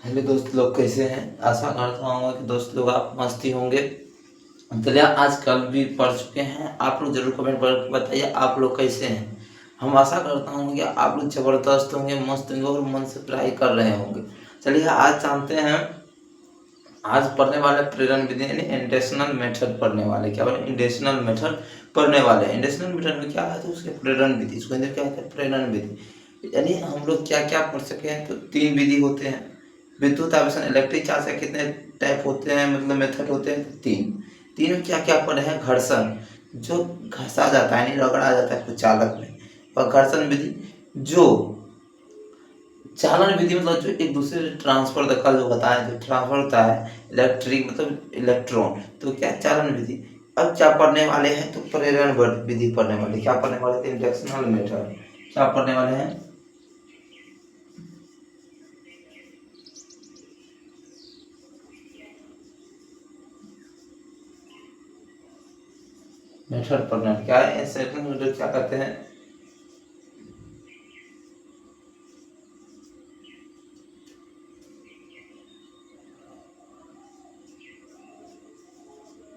Hello दोस्त लोग, कैसे हैं? आशा करता हूँ कि दोस्त लोग आप मस्ती होंगे। चलिए, आज कल भी पढ़ चुके हैं। आप लोग जरूर कमेंट पर बताइए आप लोग कैसे हैं। हम आशा करता हूँ कि आप लोग ज़बरदस्त होंगे, मस्त होंगे और मन से पढ़ाई कर रहे होंगे। चलिए, आज जानते हैं। आज पढ़ने वाले प्रेरण विधि यानी इंडेक्शनल मेथड पढ़ने वाले। क्या बोले? इंडेक्शनल मेथड पढ़ने वाले। इंडेक्शनल मेथड में क्या है? तो उसके प्रेरण विधि, इसको अंदर क्या होता है? प्रेरण विधि। यानी हम लोग क्या क्या पढ़ सके हैं? तो 3 विधि होते हैं। विद्युत आवेशन इलेक्ट्रिक चार्ज के कितने टाइप होते हैं, मतलब मेथड होते हैं? 3। 3 में क्या क्या पढ़े हैं? घर्षण, जो घसा जाता है यानी रगड़ा जाता है कुछ चालक में, और घर्षण विधि जो चालन विधि, मतलब जो एक दूसरे से ट्रांसफर का जो बताया, जो ट्रांसफर होता है इलेक्ट्रिक मतलब इलेक्ट्रॉन, तो क्या चालन विधि। अब क्या पढ़ने वाले हैं? तो प्रेरण विधि पढ़ने वाले। क्या पढ़ने वाले थे? इंडक्शनल मेथड। क्या पढ़ने वाले हैं? मेथड पढ़ना। क्या है सेकंड मेथड? क्या कहते हैं?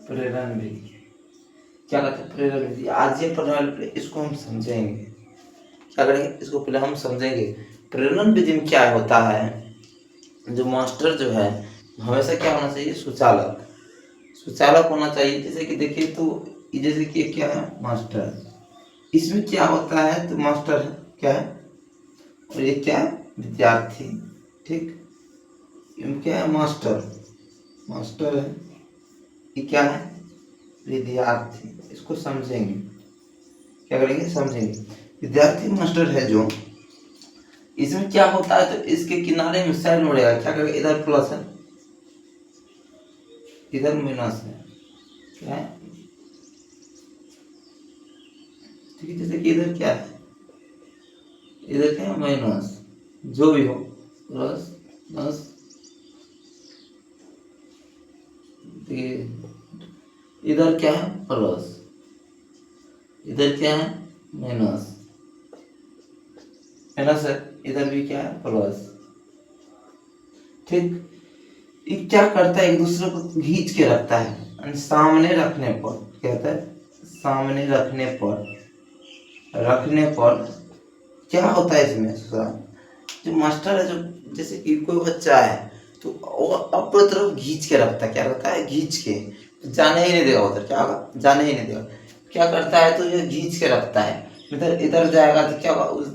प्रेरण विधि। क्या कहते हैं? प्रेरण विधि। आज ये पढ़ने वाले, पहले इसको हम समझेंगे। क्या करेंगे? इसको पहले हम समझेंगे। प्रेरण विधि में क्या होता है? जो मास्टर जो है, हमेशा क्या होना चाहिए? सुचालक। सुचालक होना चाहिए। जैसे कि देखिए, तो जैसे कि क्या है? मास्टर। इसमें क्या होता है? तो मास्टर है, क्या है? और ये क्या है? विद्यार्थी। ठीक। ये क्या है? मास्टर। मास्टर है। ये क्या है? विद्यार्थी। इसको समझेंगे। क्या करेंगे? समझेंगे। विद्यार्थी मास्टर है जो, इसमें क्या होता है? तो इसके किनारे में साइन उड़ेगा। क्या करेगा? इधर प्लस है, इधर माइनस है। क्या है? ठीक है। जैसे कि इधर क्या है? इधर क्या है? माइनस। जो भी हो, प्लस प्लस। इधर क्या है? प्लस। इधर क्या है? माइनस। माइनस है। इधर भी क्या है? प्लस। ठीक। ये क्या करता है? एक दूसरे को खींच के रखता है, यानी सामने रखने पर। क्या होता है? सामने रखने पर क्या होता है इसमें? जो मास्टर है, जो जैसे कि कोई बच्चा है, तो वो अपनी तरफ खींच के रखता है। क्या रखता है? खींच के। तो जाने ही नहीं देगा उधर। क्या होगा? जाने ही नहीं देगा। क्या करता है? तो ये खींच के रखता है। इधर इधर जाएगा तो क्या होगा? उस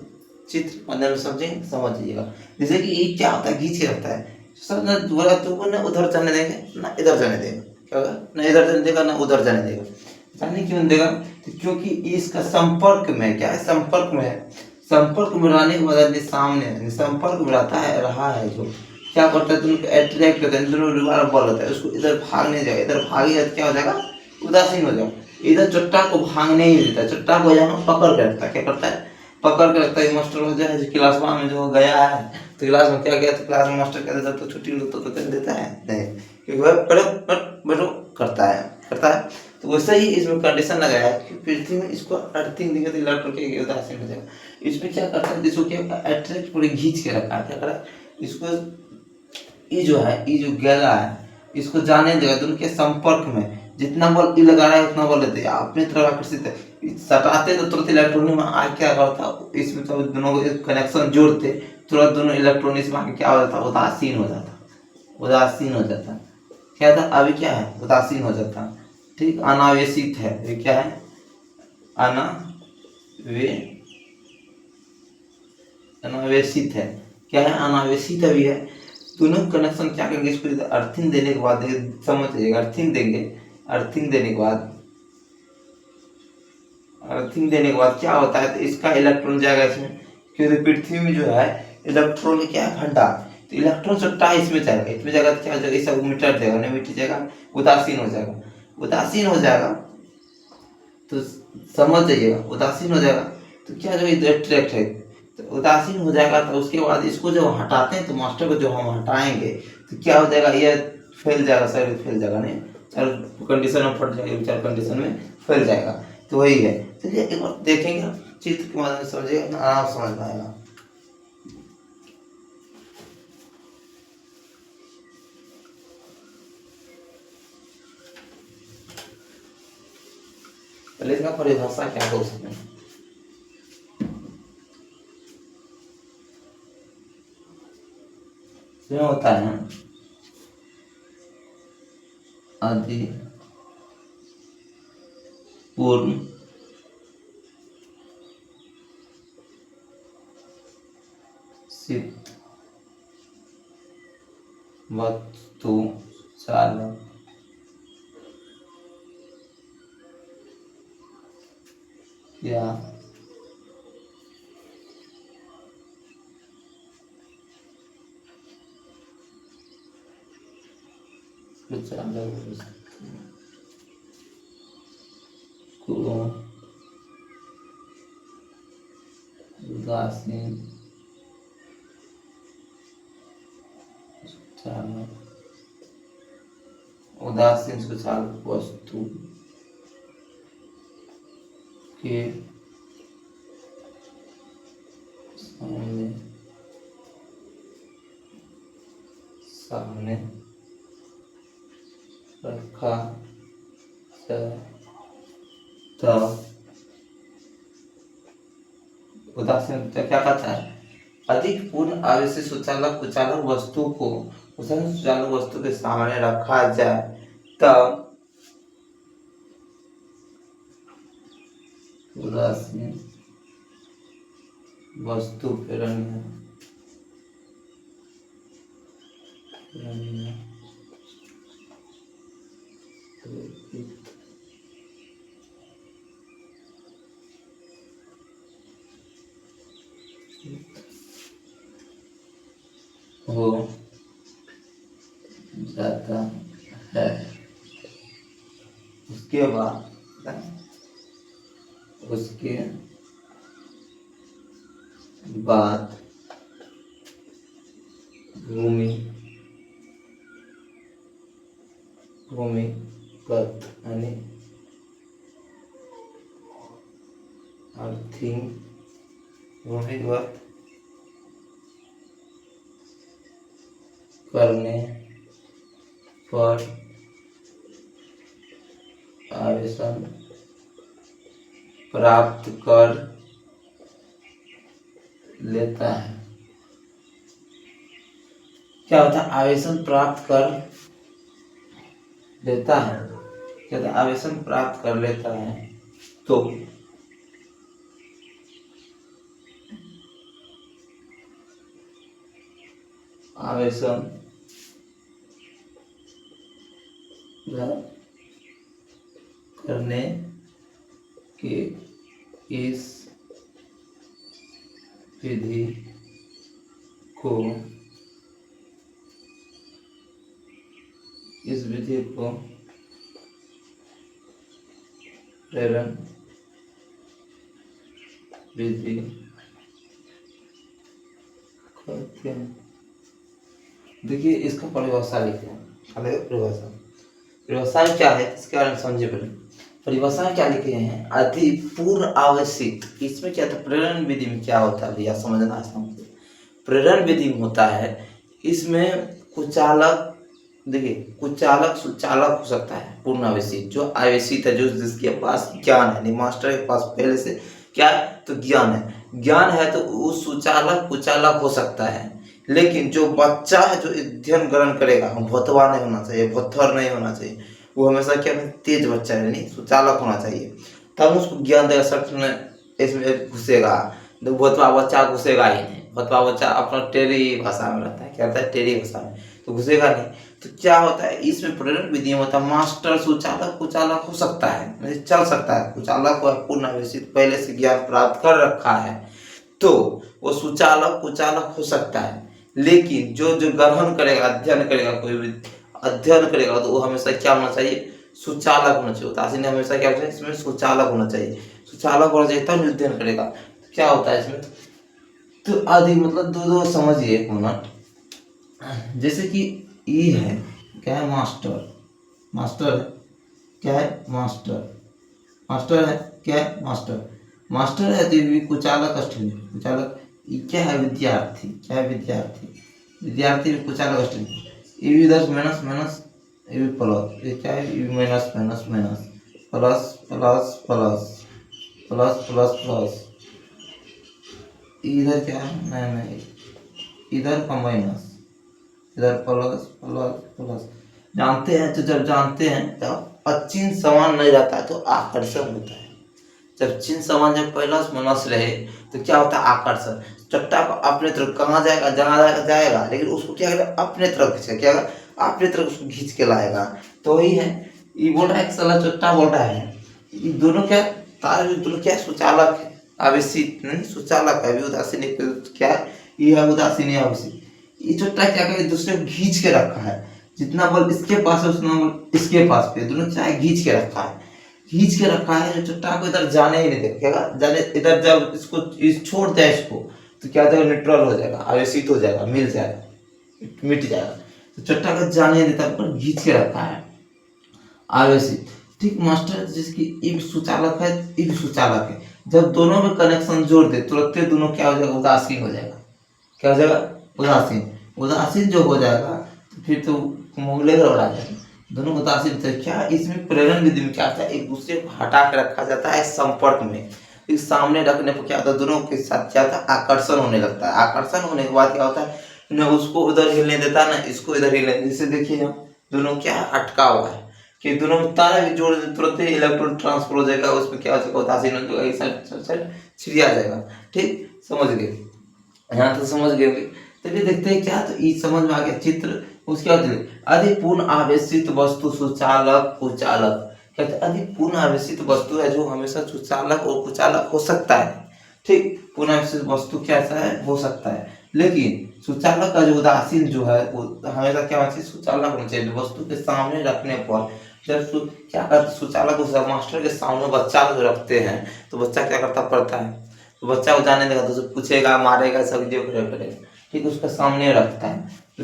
चित्र अंदर समझेंगे, समझ जाइएगा। जैसे कि ये क्या होता है? खींच के रखता है। सब ना बोला तो वो ना उधर जाने देंगे ना इधर जाने देगा। क्या होगा? ना इधर जाने देगा ना उधर जाने देगा। जाने क्यों नहीं देगा? तो क्योंकि इसका संपर्क में, क्या है? संपर्क में है। संपर्क में रहने के बाद यदि सामने संपर्क में रहता है, रहा है जो, क्या करता है? तो उनको अट्रैक्ट करता है, दोनों दोबारा बल होता है, उसको इधर भागने जाएगा। इधर भागेगा तो क्या हो जाएगा? उदासीन हो जाएगा। इधर चट्टा को भागने ही देता है, चट्टा को यहाँ पकड़ के रखता है। क्या करता है? पकड़ के रखता है। मास्टर हो जाए जो क्लास में जो गया है, तो क्लास में क्या गया? तो क्लास में मास्टर क्या देता है? तो छुट्टी लो तो कर देता है नहीं, क्योंकि वह बैठो बैठो करता है। तो वैसे ही इसमें कंडीशन लगाया है कि पृथ्वी में इसको अर्थिंग देंगे तो इलेक्ट्रॉन के उदासीन हो जाएगा। इसमें क्या करता है? इसको क्या अट्रैक्ट पूरे खींच के रखा है। क्या करा? इसको, ये जो है, ये जो गैला है, इसको जाने देगा। दोनों के संपर्क में जितना बल ये लगा रहा है उतना बल देते अपनी तरफ आकर्षित है। सटाते तो तुरंत इलेक्ट्रॉन में आ क्या करता? इसमें तो दोनों को कनेक्शन जोड़ते, तुरंत दोनों इलेक्ट्रॉन इसमें आके क्या हो जाता? उदासीन हो जाता। उदासीन हो जाता। क्या था? अभी क्या है? उदासीन हो जाता। ठीक। अनावेशित है। ये क्या है? अनावे अनावेशित है। क्या है? अनावेशित अभी है। दोनों कनेक्शन क्या करेंगे? इसको अर्थिंग देने के बाद, समझ जाइएगा, अर्थिंग देंगे। अर्थिंग देने के बाद, अर्थिंग देने के बाद क्या होता है? तो इसका इलेक्ट्रॉन जाएगा इसमें, क्योंकि पृथ्वी में जो है इलेक्ट्रॉन क्या है? भंडार। तो इलेक्ट्रॉन सट्टा इसमें जाएगा, इसमें जाएगा तो क्या हो जाएगा? सब मिट जाएगा, नहीं मिट जाएगा, उदासीन हो जाएगा। उदासीन हो जाएगा तो समझ जाइएगा, उदासीन हो जाएगा तो क्या जो इधर अट्रैक्ट है, तो उदासीन हो जाएगा। तो उसके बाद इसको जब हटाते हैं, तो मास्टर को जब हम हटाएंगे तो क्या हो जाएगा? ये फैल जाएगा, सर फैल जाएगा, नहीं चार कंडीशन में फट जाएगा, चार कंडीशन में फैल जाएगा। तो वही है। चलिए एक बार देखेंगे, चित्र के माध्यम से समझिएगा, आराम समझ में आएगा। पहले इसका परिभाषा क्या हो उसमें इसमें होता है आदि पूर्ण सिद्ध वस्तु चालक या चालक वस्तु को उदासीन चालक उदासीन सुचालक वस्तु के सामने सामने रखा जाए तब उदासीन क्या कहता है अधिक पूर्ण आवेशित सुचालक कुचालक वस्तु को उदासीन सुचालक वस्तु के सामने रखा जाए तब उदासीन वस्तु प्रेरणीय हो जाता है। उसके बाद भूमिगत यानी अर्थिंग भूमिगत करने पर आवेशन प्राप्त कर लेता है। क्या होता है आवेशन प्राप्त कर लेता है क्या होता है आवेशन प्राप्त कर लेता है तो आवेशन करने के इस विधि को प्रेरण विधि कहते हैं। देखिए इसका परिभाषा लिखे हैं परिभाषा क्या है इसके बारे में समझे पहले। परिभाषा क्या लिखे हैं अति पूर्व आवश्यक इसमें क्या था प्रेरण विधि में क्या होता है भैया समझना आसान से। प्रेरण विधि में होता है इसमें कुचालक देखिए कुचालक सुचालक हो सकता है पूर्ण आवेशित जो आवेशित है जो जिसके पास ज्ञान है नहीं मास्टर के पास पहले से क्या है तो ज्ञान है तो वो सुचालक कुचालक हो सकता है। लेकिन जो बच्चा है जो अध्ययन ग्रहण करेगा भोतवा नहीं होना चाहिए भोथर नहीं होना चाहिए वो हमेशा क्या तेज बच्चा है नहीं सुचालक होना चाहिए तब उसको ज्ञान देगा सर्च में इसमें घुसेगा। तो भोतवा बच्चा घुसेगा ही नहीं भोतवा बच्चा अपना टेरी भाषा में रहता है क्या रहता है टेरी भाषा में तो घुसेगा नहीं। तो क्या होता है इसमें प्रेरण विधि में होता है मास्टर सुचालक कुचालक हो सकता है मतलब चल सकता है कुचालक को पूर्ण आवेशित पहले से ज्ञान प्राप्त कर रखा है तो वो सुचालक कुचालक हो सकता है। लेकिन जो ग्रहण करेगा अध्ययन करेगा कोई भी अध्ययन करेगा तो वो हमेशा क्या होना चाहिए सुचालक होना चाहिए। उदासीन हमेशा क्या होता है इसमें सुचालक होना चाहिए सुचालक होना चाहिए तब अध्ययन करेगा। क्या होता है इसमें तो आदि मतलब दो समझिए एक मिनट। जैसे कि ई है क्या है मास्टर है क्या है मास्टर है क्या है मास्टर है तो ये कुचालक अष्टमी कुचालक क्या है विद्यार्थी क्या है विद्यार्थी में कुचालक अष्टमी ये भी 10 माइनस ये भी प्लस ये क्या है minus plus plus plus plus plus plus, इधर क्या है, नहीं नहीं, इधर का माइनस, इधर प्लस प्लस प्लस। जानते हैं, तो जब जानते हैं तब अचिन्ह समान नहीं रहता है तो आकर्षण होता है। जब चिन्ह समान जब प्लस माइनस रहे तो क्या होता है, आकर्षण। चट्टा को अपने तरफ कहाँ जाएगा, जहाँ जाएगा जाएगा, लेकिन उसको क्या करेगा, अपने तरफ खींचेगा, क्या करेगा, अपने तरफ उसको खींच के लाएगा। तो वही है, ये बोल रहा है कि साला चट्टा बोल रहा है, ये दोनों क्या, तार दोनों क्या सुचालक है, आवेशित नहीं, सुचालक है। अभी उदासीन एक क्या है, ये है उदासीन या आवेशित। ये चट्टा क्या करे, दूसरे को खींच के रखा है, जितना बल इसके पास है उतना बल इसके पास पे, दोनों चाहे खींच के रखा है, खींच के रखा है। जो चट्टा को इधर जाने ही नहीं देगा, जाने इधर, जब इसको इस छोड़ दिया इसको तो क्या हो जाएगा, न्यूट्रल हो जाएगा, आवेशित हो जाएगा, मिल जाएगा, मिट जाएगा। तो चट्टा को जाने नहीं देता, पर खींच के रखा है, आवेशित। ठीक मास्टर, जिसकी इब सुचालक है, इब सुचालक है, जब दोनों में कनेक्शन जोड़ दे तुरंत दोनों क्या हो जाएगा, उदासीन हो जाएगा। क्या हो जाएगा, उदासीन। उदासीन जो हो जाएगा तो फिर तो मोगले गड़बड़ा जाएगा, दोनों उदासीन थे। क्या इसमें प्रेरण विधि में क्या होता है, एक दूसरे को हटा के रखा जाता है संपर्क में, फिर सामने रखने पर क्या होता है, दोनों के साथ क्या होता है, आकर्षण होने लगता है। आकर्षण होने के बाद क्या होता है, न उसको उधर हिलने देता ना इसको इधर हिलने, जैसे देखिए हम दोनों क्या अटका हुआ है, कि दोनों में तारा भी जोड़ दे तुरंत ही इलेक्ट्रॉन ट्रांसफर हो जाएगा, उसमें क्या हो जाएगा, उदासीन हो जाएगा, एक साइड छिड़िया जाएगा। ठीक, समझ गए, यहाँ तो समझ गए होंगे। चलिए देखते हैं क्या, तो ये समझ में आ गया चित्र। उसके बाद अधिपूर्ण आवेशित वस्तु सुचालक कुचालक, कहते हैं अधिपूर्ण आवेशित वस्तु है जो हमेशा सुचालक और कुचालक हो सकता है। ठीक, पूर्ण आवेशित वस्तु कैसा है, हो सकता है, लेकिन सुचालक का जो उदासीन जो है वो हमेशा क्या होना चाहिए, सुचालक होना चाहिए। वस्तु के सामने रखने पर जब क्या करते हैं, सुचालक उस मास्टर के सामने बच्चा को रखते हैं तो बच्चा क्या करता, पढ़ता है, तो बच्चा को जाने देगा तो उसे पूछेगा, मारेगा, सब जो करेगा। ठीक, उसका सामने रखता है, तो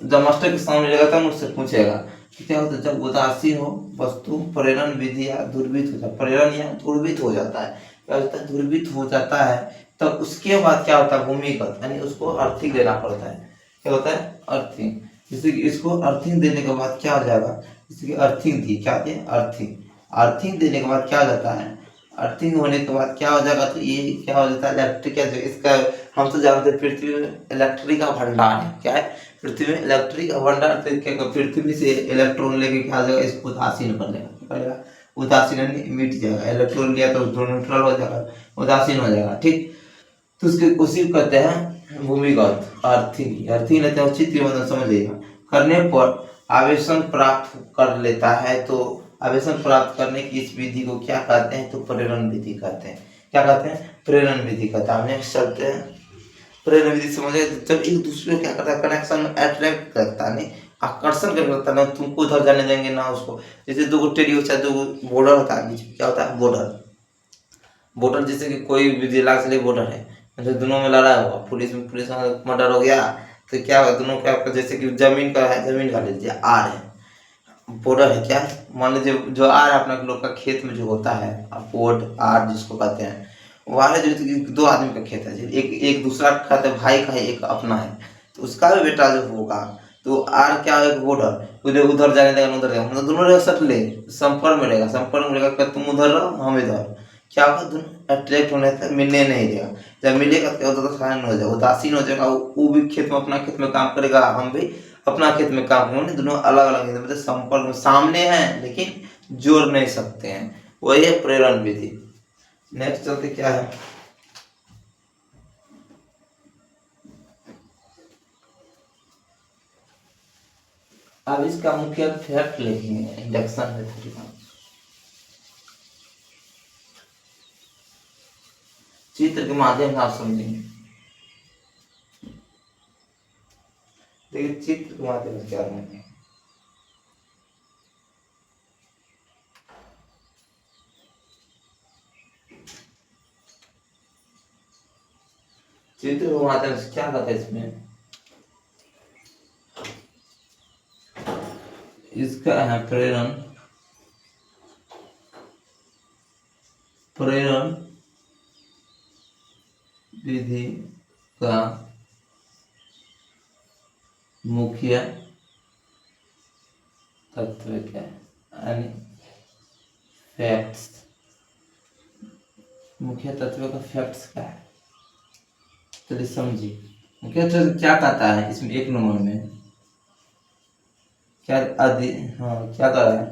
जब मास्टर के सामने रहेगा तब उससे पूछेगा। तो क्या होता है, जब उदासीन हो वस्तु प्रेरण विधि या दुर्वित हो जाता, प्रेरण या दुर्वित हो जाता है, क्या होता है, दुर्वित हो जाता है, तब उसके बाद क्या होता है, भूमिगत, यानी उसको अर्थिंग देना पड़ता है। क्या होता है, अर्थिंग। जैसे कि इसको अर्थिंग देने के बाद क्या हो जाएगा, जैसे कि अर्थिंग दी, क्या दी, अर्थिंग। अर्थिंग देने के बाद क्या हो जाता है, अर्थिंग होने के बाद क्या हो जाएगा, तो ये क्या हो जाता है, इलेक्ट्रिक, क्या इसका हम तो जानते हैं पृथ्वी में इलेक्ट्रिक का भंडार है। क्या है, पृथ्वी में इलेक्ट्रिक का भंडार, तो क्या पृथ्वी से इलेक्ट्रॉन लेके क्या हो जाएगा, इसको उदासीन कर लेगा, क्या करेगा, उदासीन यानी मिट जाएगा, इलेक्ट्रॉन लिया तो न्यूट्रल हो जाएगा, उदासीन हो जाएगा। ठीक, तो उसके उसी को कहते हैं भूमिगत, अर्थिंग। अर्थिंग लेते हैं, उचित मतलब समझिएगा, करने पर आवेशन प्राप्त कर लेता है, तो आवेशन प्राप्त करने की इस विधि को क्या कहते हैं, तो प्रेरण विधि कहते हैं। क्या कहते हैं, प्रेरण विधि कहते हैं। नेक्स्ट चलते हैं, प्रेरण विधि समझे, जब एक दूसरे को क्या करता है, कनेक्शन अट्रैक्ट करता है, नहीं आकर्षण करता है, ना तुमको उधर जाने देंगे ना उसको। जैसे दो टेढ़ी होता है, दो बॉर्डर होता है बीच में, क्या होता है, बॉर्डर। बॉर्डर जैसे कि कोई भी जिला के लिए बॉर्डर है, मतलब दोनों में लड़ा हुआ, पुलिस में मर्डर हो गया, तो क्या होगा, दोनों क्या, जैसे कि जमीन का है, जमीन का लीजिए आर है, बॉर्डर है, क्या है, मान लीजिए जो आर अपना लोग का खेत में जो होता है, बोर्ड आर जिसको कहते हैं, वो आर है जो दो आदमी का खेत है, एक एक दूसरा का खेत है, भाई का है, एक अपना है, तो उसका भी बेटा जो होगा, तो आर क्या है, बॉर्डर, उधर उधर जाने देगा, उधर जाएगा, मतलब दोनों रहेगा सटले, संपर्क में रहेगा, संपर्क में रहेगा, तुम उधर रहो हम इधर, क्या होगा, दोनों अट्रैक्ट होने तक मिलने नहीं देगा। जब मिलेगा तो क्या होता है, साइन हो जाएगा, उदासीन हो जाएगा, वो भी खेत में अपना खेत में काम करेगा, हम भी अपना खेत में काम करेंगे, दोनों अलग अलग हैं, मतलब संपर्क में सामने हैं लेकिन जोड़ नहीं सकते हैं, वही है प्रेरण विधि। नेक्स्ट चलते क्या है, अब इसका मुख्य फैक्ट लिखेंगे इंडक्शन मेथड का। चित्र के माध्यम से आप समझेंगे, देखिए चित्र के माध्यम से क्या करेंगे, चित्र के माध्यम से क्या कहते हैं, इसमें इसका है प्रेरण, प्रेरण विधि का मुख्य तत्व क्या है, यानी फैक्ट्स, मुख्य तत्व का फैक्ट्स क्या है, चलिए समझिए। मुख्य तत्व क्या कहता है इसमें, एक नंबर में क्या आदि, हाँ क्या कर रहा है,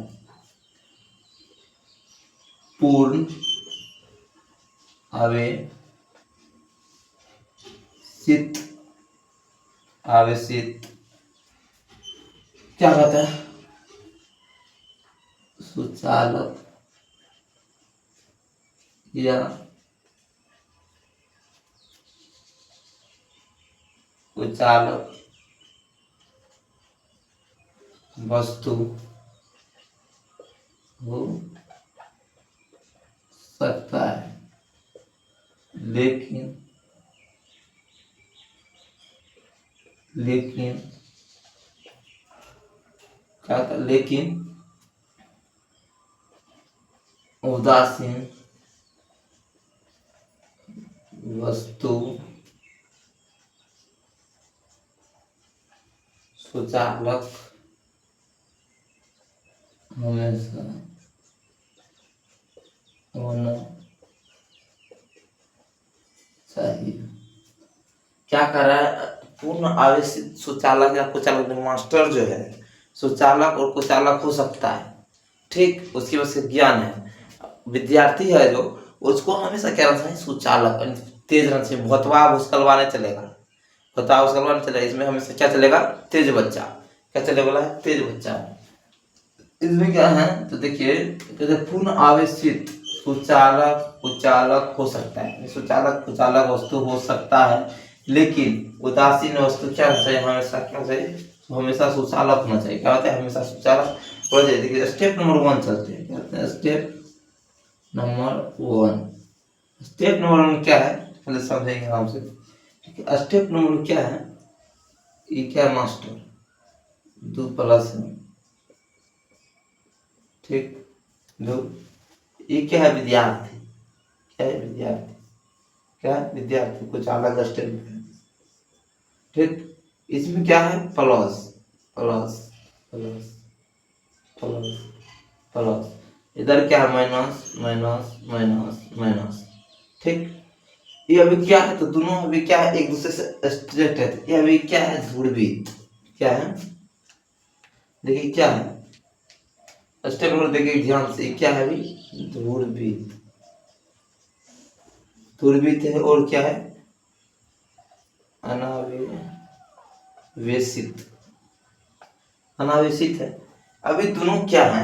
पूर्ण आवेशित, आवेशित क्या कहता है, सुचालक या कुचालक वस्तु हो सकता है, लेकिन क्या, लेकिन उदासीन वस्तु सुचालक हमेशा होना चाहिए। क्या कर रहा है, पूर्ण आवेशित सुचालक या कुचालक, मास्टर जो है सुचालक और कुचालक हो सकता है, ठीक, उसकी वजह से ज्ञान है। विद्यार्थी है जो, उसको हमेशा क्या रहना चाहिए, सुचालक, तेज रहना चाहिए। भोतवा भुसकलवा नहीं चलेगा, भोतवा भुसकलवा नहीं चलेगा, इसमें हमेशा क्या चलेगा, तेज बच्चा। क्या चले बोला है, तेज बच्चा। इसमें क्या है तो देखिए, कहते पूर्ण आवेशित सुचालक कुचालक हो सकता है, सुचालक कुचालक वस्तु हो सकता है, लेकिन उदासीन वस्तु क्या होना चाहिए, हमेशा क्या चाहिए, हमेशा सुचालक होना चाहिए। क्या होता है, हमेशा सुचालक होना चाहिए। देखिए स्टेप नंबर 1 चलते हैं, क्या होता है स्टेप नंबर 1। स्टेप नंबर 1 क्या है, पहले समझेंगे आराम से। स्टेप नंबर क्या है, ये क्या है, मास्टर 2 प्लस में, ठीक, 2, ये क्या है, विद्यार्थी, क्या है, विद्यार्थी, क्या है, विद्यार्थी, कुछ अलग स्टेप है, ठीक। इसमें क्या है, plus plus plus plus plus, इधर क्या है, माइनस माइनस माइनस माइनस, ठीक। ये अभी क्या है, तो दोनों अभी क्या है, एक दूसरे से स्ट्रेट है। ये अभी क्या है, ध्रुवीत, क्या है, देखिए क्या है, स्टेप नंबर देखिए ध्यान से, क्या है अभी, ध्रुवीत, ध्रुवीत है, और क्या है, अनावेशित, अनावेशित है। अभी दोनों क्या है,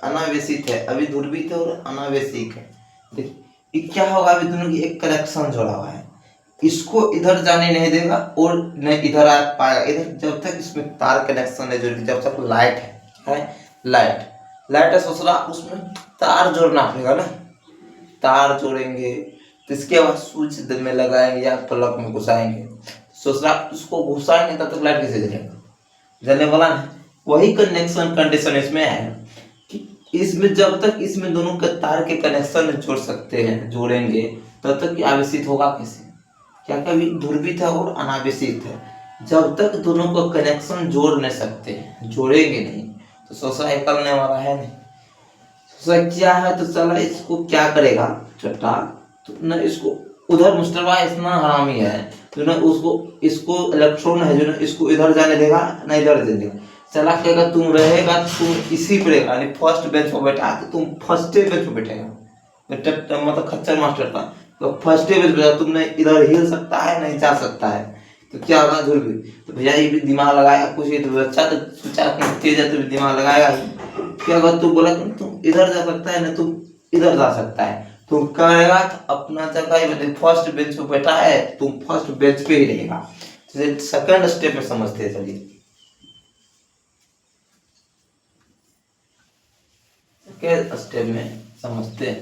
अनावेशित है, अभी ध्रुवीत है और अनावेशित है। देखिए ये क्या होगा, अभी दोनों की एक कनेक्शन जोड़ा हुआ है, इसको इधर जाने नहीं देगा और नहीं इधर आ पाएगा। इधर जब तक इसमें तार कनेक्शन है, जो जब तक लाइट है लाइट, लाइट है ससुरा, उसमें तार जोड़ना पड़ेगा ना, तार जोड़ेंगे तो इसके बाद स्विच में लगाएंगे या प्लग में घुसाएंगे, ससुरा उसको घुसाएंगे तब तक लाइट कैसे जलेगा, जलने वाला नहीं। वही कनेक्शन कंडीशन इसमें है कि इसमें जब तक इसमें दोनों के तार के कनेक्शन जोड़ सकते हैं, जोड़ेंगे तब तक ये आवेशित होगा कैसे, क्या कभी ध्रुवित है और अनावेशित है। जब तक दोनों को कनेक्शन जोड़ नहीं सकते, जोड़ेंगे नहीं तो सोसा निकलने वाला है नहीं। सोसा क्या है, तो चला इसको क्या करेगा छोटा, तो न इसको उधर मुस्टरवा इतना हरामी है जो ना उसको, इसको इलेक्ट्रॉन है जो ना इसको इधर जाने देगा ना इधर जाने देगा। चला कहेगा तुम रहेगा, तुम इसी पर रहेगा, यानी फर्स्ट बेंच पर बैठा तो तुम फर्स्ट बेंच पर बैठेगा, मतलब खच्चर मास्टर था तो फर्स्ट बेंच पे, तुमने इधर हिल सकता है नहीं जा सकता है, तो क्या होगा, ध्रुवी। तो भैया ये भी दिमाग लगाएगा कुछ, ये तो अच्छा, तो सोचा तेज है तो भी दिमाग लगाएगा ही। क्या होगा, तू बोला तुम इधर जा सकता है ना, तुम इधर जा सकता है, तुम कहेगा तो अपना जगह फर्स्ट बेंच पे बैठा है, तुम फर्स्ट बेंच पे ही रहेगा। सेकंड स्टेप में समझते हैं, चलिए सेकंड स्टेप में समझते हैं।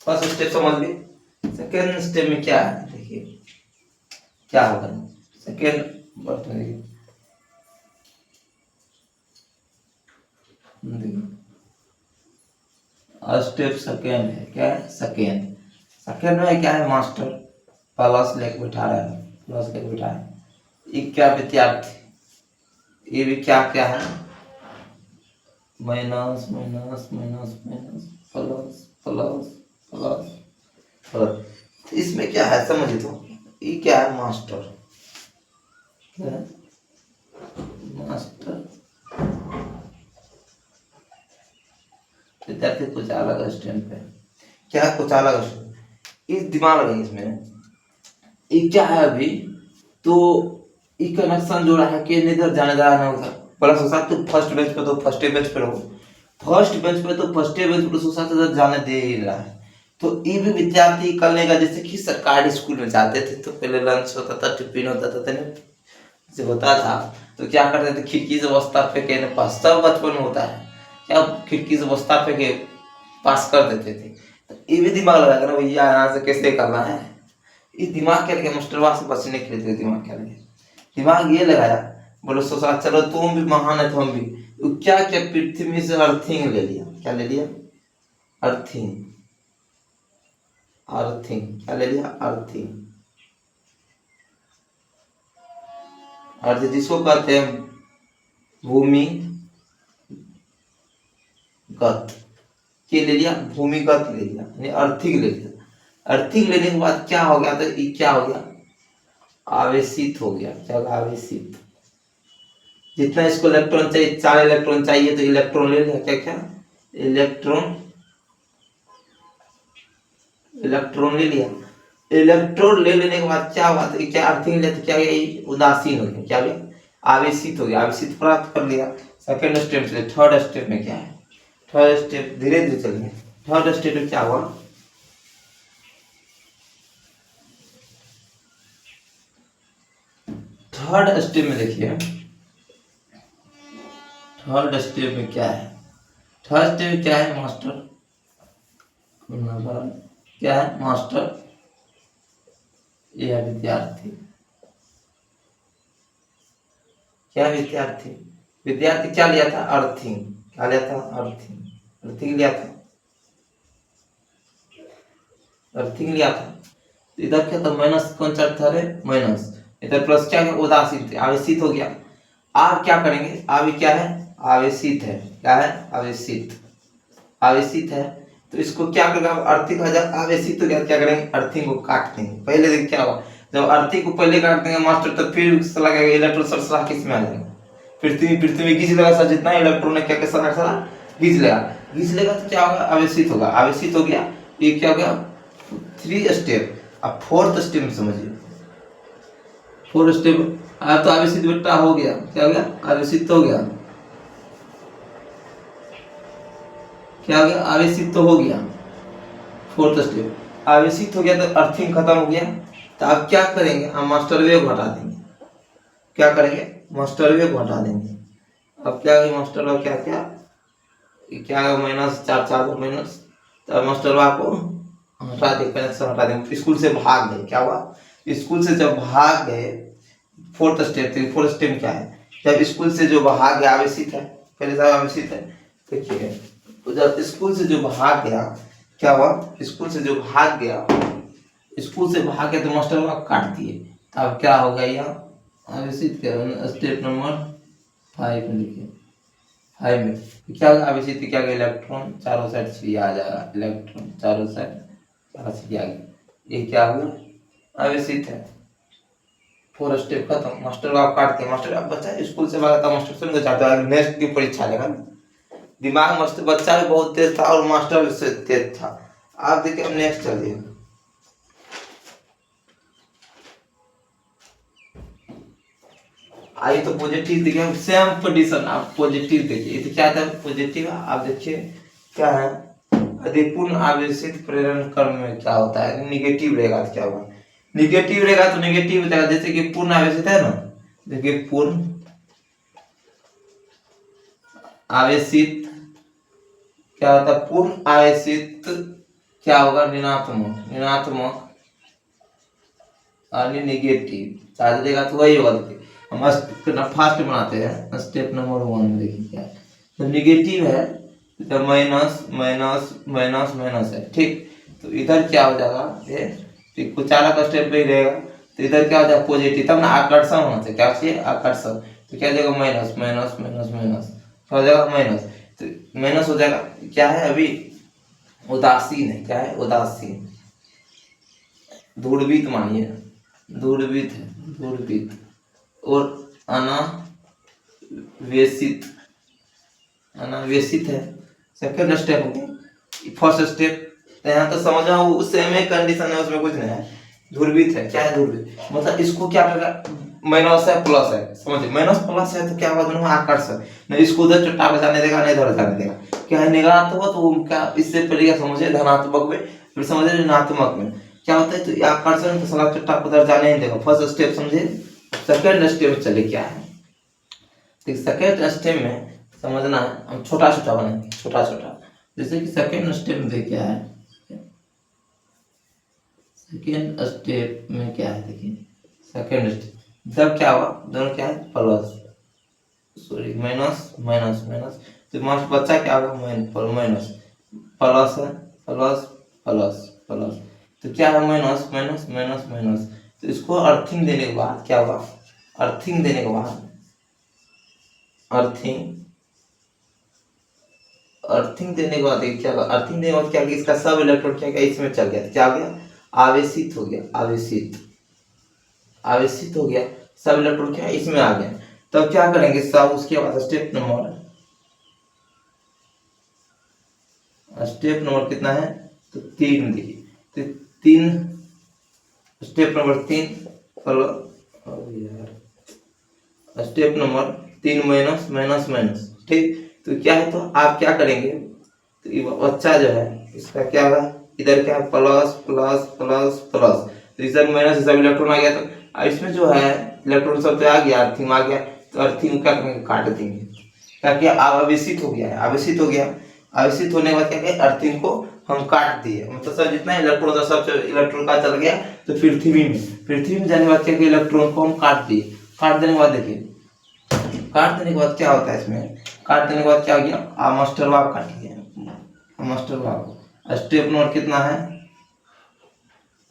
फर्स्ट स्टेप समझ लिए, सेकंड स्टेप में क्या है, देखिए क्या होगा सेकंड वर्ड में, देखिए स्टेप सेकेंड है, क्या है, सेकेंड, सेकेंड में क्या है, मास्टर प्लस लेके बैठा रहा है, प्लस लेके बैठा है, ये क्या विद्यार्थी, ये भी क्या क्या है, minus minus minus minus plus plus और तो इसमें क्या है समझिए, तो ये क्या है, मास्टर, क्या है मास्टर। विद्यार्थी कुछ अलग स्टैंड पे, क्या है कुछ अलग स्टैंड, इस दिमाग लगे इसमें। ये क्या है अभी, तो ये कनेक्शन जोड़ा है कि इधर जाने जा रहा है उधर, बोला सोचा तो फर्स्ट बेंच पे तो फर्स्ट बेंच पे रहो, फर्स्ट बेंच पे तो फर्स्ट बेंच पे सोचा तो जाने दे ही रहा है। तो ये भी विद्यार्थी करने का, जैसे कि सरकारी स्कूल में जाते थे तो पहले लंच होता था, टिफिन होता था ना, जो होता था तो क्या करते थे, खिड़की से बस्ता फेंके न पास, सब बचपन में होता है, क्या खिड़की से बस्ता फेंके पास कर देते थे। तो ये भी दिमाग लगा ना भैया यहाँ से कैसे करना है, ये दिमाग क्या लगे, मास्टरवा से बचने के लिए दिमाग क्या लगे, दिमाग ये लगाया, बोलो सोचा चलो तुम भी महान है तो हम भी, तो क्या क्या पृथ्वी से अर्थिंग ले लिया, क्या ले लिया, अर्थिंग, अर्थिंग क्या ले लिया, अर्थिंग, अर्थ जिसको कहते हैं भूमिगत, के ले लिया, भूमिगत ले लिया, यानी अर्थिंग ले लिया। अर्थिंग लेने के बाद क्या हो गया, तो ये क्या हो गया, आवेशित हो गया, क्या होगा, आवेशित। जितना इसको इलेक्ट्रॉन चाहिए, 4 इलेक्ट्रॉन चाहिए तो इलेक्ट्रॉन ले लिया, क्या क्या, इलेक्ट्रॉन, इलेक्ट्रॉन ले लिया। इलेक्ट्रॉन ले लेने के बाद क्या हुआ, तो क्या अर्थिंग लिया, तो क्या गया, ये उदासीन हो गया, क्या गया, आवेशित हो गया, आवेशित प्राप्त कर लिया। सेकेंड स्टेप से थर्ड स्टेप में क्या है, थर्ड स्टेप धीरे धीरे चलिए, थर्ड स्टेप में क्या हुआ, थर्ड स्टेप में देखिए, थर्ड स्टेप में क्या है, थर्ड स्टेप में क्या है, मास्टर, क्या है मास्टर, यह विद्यार्थी, क्या विद्यार्थी, विद्यार्थी क्या लिया था, अर्थिंग, क्या लिया था, अर्थिंग, अर्थिंग लिया था, अर्थिंग लिया था। तो इधर क्या था, माइनस कौन सा था रे, माइनस, इधर प्लस क्या है, उदासीन थे, आवेशित हो गया। आप क्या करेंगे, अभी क्या है, आवेशित है, क्या है, आवेशित, आवेशित है, तो इसको क्या करेगा, अर्थिंग हो जाए, आवेशित हो गया, क्या करेंगे, अर्थिंग को काट देंगे। पहले देख क्या हुआ, जब अर्थिंग को पहले काट देंगे मास्टर, तो फिर लगेगा इलेक्ट्रॉन सरसरा किस में आ जाएगा, पृथ्वी, पृथ्वी में खींच लेगा सर, जितना इलेक्ट्रॉन है क्या क्या सारा सारा खींच लेगा, खींच लेगा तो क्या होगा, आवेशित होगा, आवेशित हो गया। ये क्या हो गया, 3 स्टेप। अब फोर्थ स्टेप में समझिए, फोर्थ स्टेप तो आवेशित बेटा हो गया, क्या हो गया, आवेशित हो गया, क्या हो गया, आवेशित तो हो गया। फोर्थ स्टेप आवेशित हो गया तो अर्थिंग खत्म हो गया। तो अब क्या करेंगे, हम मास्टर वेव घटा देंगे, क्या करेंगे, मास्टर वेव घटा देंगे। अब क्या है मास्टर वेव, क्या क्या, क्या है, माइनस 4 4 माइनस, तो मास्टर वेव को हटा दे, कनेक्शन हटा देंगे, स्कूल से भाग गए, क्या हुआ, स्कूल से जब भाग गए, फोर्थ स्टेप थी, फोर्थ स्टेप क्या है, जब स्कूल से जो भाग गया, आवेशित है, पहले साहब आवेशित है, देखिए तो जब स्कूल से जो भाग गया, क्या हुआ, स्कूल से जो भाग गया, स्कूल से भाग गया तो मास्टर को काट दिए, तो अब क्या होगा, यहाँ आवेशित क्या, स्टेप नंबर 5 में लिखिए, 5 में तो क्या होगा, आवेशित क्या होगा, इलेक्ट्रॉन चारों साइड छिड़िया आ जाएगा, इलेक्ट्रॉन चारों साइड छिड़िया गया, ये क्या हुआ, आवेशित है। 4 स्टेप खत्म, मास्टर को आप काटते हैं, मास्टर आप बच्चा स्कूल से भागा था, मास्टर सुन के चाहता है नेक्स्ट की परीक्षा लेगा, दिमाग मस्त, बच्चा भी बहुत तेज था और मास्टर भी से तेज था। आप देखिए, अब नेक्स्ट चलिए, आई तो पॉजिटिव देखिए, सेम पोजीशन, आप पॉजिटिव देखिए, तो क्या था, पॉजिटिव, आप देखिए क्या है, यदि पूर्ण आवेशित प्रेरण क्रम में क्या होता है, निगेटिव रहेगा तो क्या होगा, निगेटिव रहेगा तो निगेटिव हो जाएगा, जैसे कि पूर्ण आवेशित है ना, देखिए पूर्ण आवेशित क्या होता है, पूर्ण आवेशित क्या होगा, ऋणात्मक, ऋणात्मक और निगेटिव चार्ज देगा तो वही होगा। देखिए हम फास्ट बनाते हैं, स्टेप नंबर 1 देखिए क्या है, तो निगेटिव है तो माइनस माइनस माइनस माइनस है, ठीक, तो इधर क्या हो जाएगा, ये कुछ अलग स्टेप पे ही रहेगा, तो इधर क्या हो जाएगा, पॉजिटिव, तब ना आकर्षण होना चाहिए, क्या चाहिए, आकर्षण, तो क्या जाएगा, माइनस माइनस माइनस माइनस, क्या हो जाएगा, माइनस, तो माइनस हो जाएगा, क्या है अभी उदासीन है। क्या है? उदासीन। धूर्वित मानिए, धूर्वित है, धूर्वित। और अनावेशित, अनावेशित है। सेकंड स्टेप हो गया। फर्स्ट स्टेप तो यहाँ तो समझ रहा हूँ, सेम एक कंडीशन है, उसमें कुछ नहीं है। ध्रुवित है। क्या है ध्रुवित? मतलब इसको क्या करेगा, माइनस है प्लस है, समझिए माइनस प्लस है तो क्या होगा, दोनों आकर्षण, न इसको उधर चट्टा पे जाने देगा, नहीं इधर जाने देगा। क्या है ऋणात्मक, तो उनका इससे पहले क्या समझिए, धनात्मक में, फिर समझिए ऋणात्मक में क्या होता है, तो आकर्षण तो साला चट्टा को उधर जाने नहीं देगा। फर्स्ट स्टेप समझिए। सेकंड स्टेप चले क्या है, तो सेकंड स्टेप में समझना है, हम छोटा छोटा बनाएंगे, छोटा छोटा। जैसे कि सेकंड स्टेप में क्या है, सेकेंड स्टेप में क्या है, देखिए सेकेंड स्टेप जब क्या हुआ, दोनों क्या है plus, sorry minus minus minus, तो माइनस बच्चा क्या होगा, माइनस प्लस है, प्लस प्लस प्लस, तो क्या है माइनस माइनस माइनस माइनस। तो इसको अर्थिंग देने के बाद क्या हुआ, अर्थिंग देने के बाद, अर्थिंग अर्थिंग देने के बाद क्या हुआ, अर्थिंग देने के बाद क्या किया, इसका सब इलेक्ट्रॉन क्या गया, इसमें चल गया, क्या हो गया, आवेशित हो गया, आवेशित, आवेशित हो गया, सब इलेक्ट्रॉन क्या इसमें आ गया। तब क्या करेंगे सब, उसके बाद स्टेप नंबर कितना है, तो 3, देखिए तो 3, step number 3, step number 3 minus minus minus, ठीक। तो क्या है, तो आप क्या करेंगे, तो ये बच्चा जो है इसका क्या होगा, इधर क्या है प्लस प्लस प्लस प्लस, तो इधर माइनस सब इलेक्ट्रॉन आ गया, तो इसमें जो है इलेक्ट्रॉन सब तो आ गया, अर्थिंग आ गया, तो अर्थिंग क्या करेंगे, काट देंगे, ताकि आवेशित हो गया है, आवेशित हो गया, आवेशित होने के बाद क्या किया, अर्थिंग को हम काट दिए, मतलब सब जितना इलेक्ट्रॉन था सब इलेक्ट्रॉन का चल गया, तो पृथ्वी में जाने के बाद क्या किया, इलेक्ट्रॉन को हम काट दिए, काट देने के बाद देखिए, काट देने के बाद क्या होता है इसमें, काट देने के बाद क्या हो गया, मास्टर वाव काट गया, मास्टर वाव। स्टेप नंबर कितना है,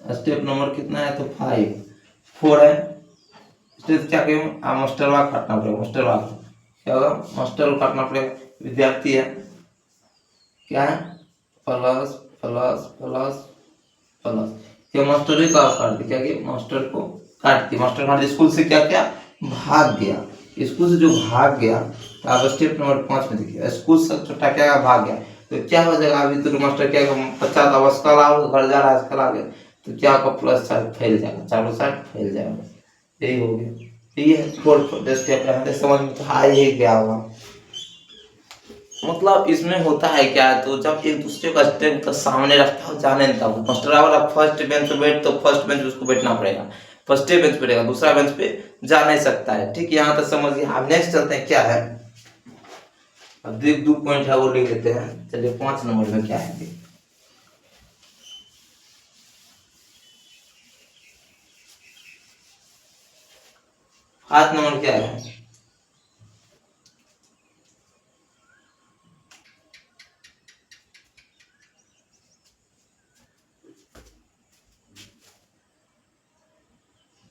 स्टेप नंबर कितना है, तो 4 है। स्टेप क्या कहें, मास्टर वाव काटना पड़ेगा, मास्टर वाव क्या होगा, मास्टर वाव काटना पड़ेगा। विद्यार्थी है क्या है, प्लस प्लस प्लस प्लस, क्या मास्टर ही काट दिया, क्या कि मास्टर को काट दिया, मास्टर काट स्कूल से क्या क्या भाग गया, स्कूल से जो भाग गया, तो आप स्टेप नंबर 5 में देखिए, स्कूल से छोटा क्या भाग गया, तो क्या हो जाएगा, अभी तो मास्टर क्या बच्चा था बस कल आओ घर जा रहा है, कल आ गया, तो क्या होगा, प्लस चार्ज फैल जाएगा, चारों साइड फैल जाएगा, यही हो गया। ये है फोर्थ स्टेप है, समझ में तो आ ही गया होगा। मतलब इसमें होता है क्या, तो जब एक दूसरे का स्टेप का सामने रखता हो, जाने नहीं था मास्टर वाला फर्स्ट बेंच पे बैठ, तो फर्स्ट बेंच उसको बैठना पड़ेगा, फर्स्ट बेंच पे रहेगा, दूसरा बेंच पे जा नहीं सकता है, ठीक। यहाँ तक समझिए। अब नेक्स्ट चलते हैं क्या है, अब 2 पॉइंट है वो लिख लेते हैं, चलिए 5 नंबर में क्या है, 5 नंबर क्या है,